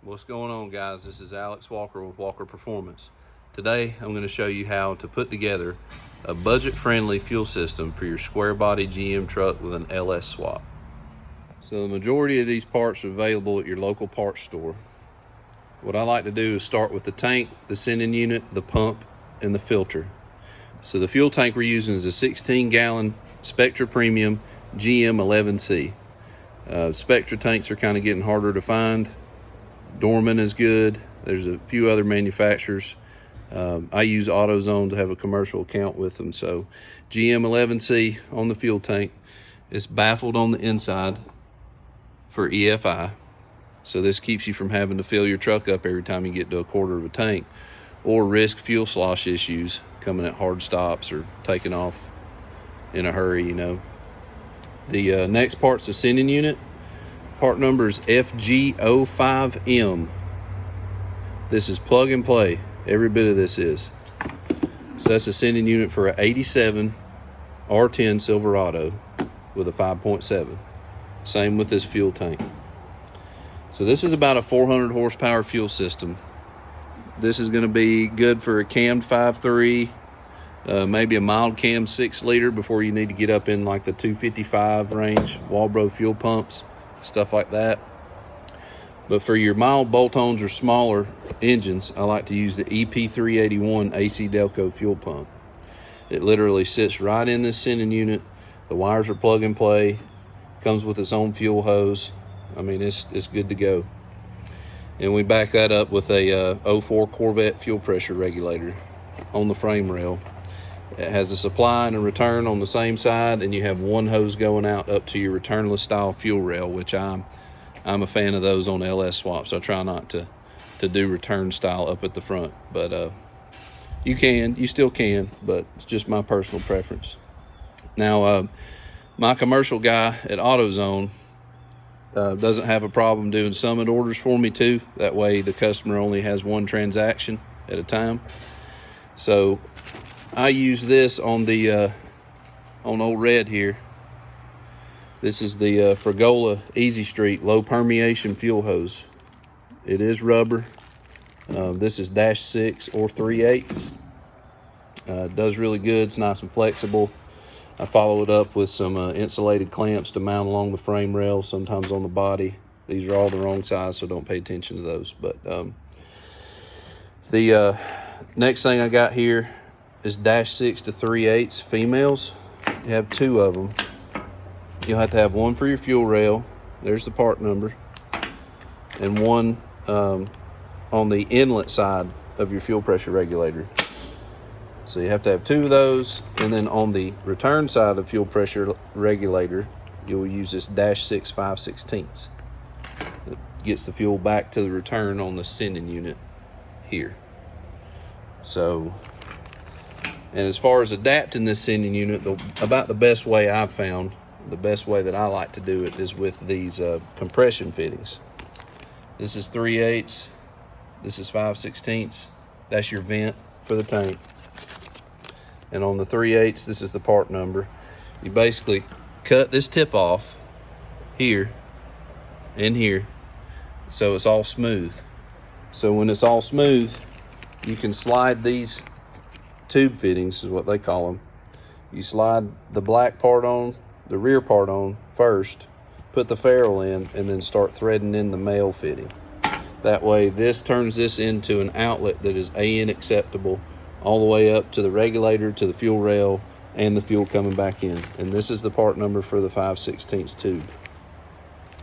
What's going on, guys? This is Alex Walker with Walker Performance. Today I'm going to show you how to put together a budget-friendly fuel system for your square body GM truck with an LS swap. So the majority of these parts are available at your local parts store. What I like to do is start with the tank, the sending unit, the pump, and the filter. So the fuel tank we're using is a 16-gallon Spectra Premium GM 11C. Spectra tanks are kind of getting harder to find. Dorman is good. There's a few other manufacturers. I use AutoZone to have a commercial account with them. So GM 11C on the fuel tank. It's baffled on the inside for EFI. So this keeps you from having to fill your truck up every time you get to a quarter of a tank, or risk fuel slosh issues coming at hard stops or taking off in a hurry, you know. The next part's the sending unit. Part number is FG05M. This is plug and play. Every bit of this is. So that's a sending unit for an 87 R10 Silverado with a 5.7. Same with this fuel tank. So this is about a 400 horsepower fuel system. This is going to be good for a cammed 5.3, maybe a mild cam 6 liter before you need to get up in like the 255 range Walbro fuel pumps, stuff like that. But for your mild bolt-ons or smaller engines, I like to use the EP381 AC Delco fuel pump. It literally sits right in this sending unit. The wires are plug and play. Comes with its own fuel hose. I mean, it's good to go. And we back that up with a 04 Corvette fuel pressure regulator on the frame rail. It has a supply and a return on the same side, and you have one hose going out up to your returnless style fuel rail, which I'm a fan of those on LS swaps. I try not to do return style up at the front, but you still can, but it's just my personal preference. Now, my commercial guy at AutoZone doesn't have a problem doing summit orders for me too. That way the customer only has one transaction at a time. So I use this on the on old red here. This is the Fragola Easy Street low permeation fuel hose. It is rubber. This is -6 or 3/8. Does really good. It's nice and flexible. I follow it up with some insulated clamps to mount along the frame rail, sometimes on the body. These are all the wrong size, so don't pay attention to those. But the next thing I got here is -6 to 3/8 females. You have two of them. You'll have to have one for your fuel rail. There's the part number. And one on the inlet side of your fuel pressure regulator. So you have to have two of those. And then on the return side of fuel pressure regulator, you'll use this -6 5/16. It gets the fuel back to the return on the sending unit here. So, and as far as adapting this sending unit, about the best way I've found, the best way that I like to do it is with these compression fittings. This is 3/8. This is 5/16. That's your vent for the tank. And on the 3/8, this is the part number. You basically cut this tip off here and here so it's all smooth. So when it's all smooth, you can slide these tube fittings, is what they call them. You slide the black part on, the rear part on first, put the ferrule in, and then start threading in the male fitting. That way this turns this into an outlet that is AN acceptable all the way up to the regulator, to the fuel rail, and the fuel coming back in. And this is the part number for the 5/16 tube.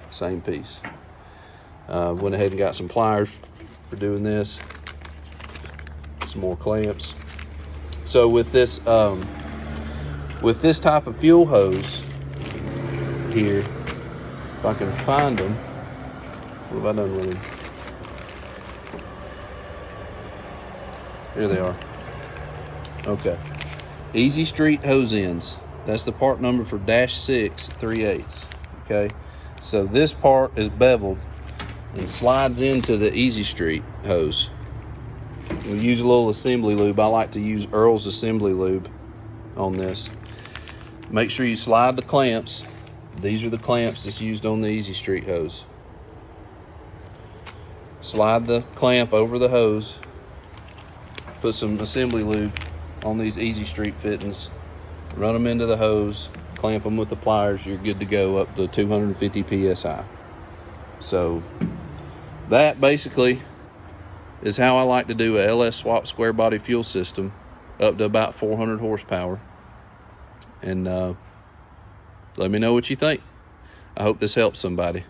Same piece. Went ahead and got some pliers for doing this. Some more clamps. So with this type of fuel hose here, if I can find them, what have I done with them? Here they are. Okay. Easy Street hose ends. That's the part number for -6 3/8. Okay. So this part is beveled and slides into the Easy Street hose. We'll use a little assembly lube. I like to use Earl's assembly lube on this. Make sure you slide the clamps. These are the clamps that's used on the Easy Street hose. slide the clamp over the hose, put some assembly lube on these Easy Street fittings, run them into the hose, clamp them with the pliers, you're good to go up to 250 psi. So that basically is how I like to do a LS swap square body fuel system up to about 400 horsepower. And let me know what you think. I hope this helps somebody.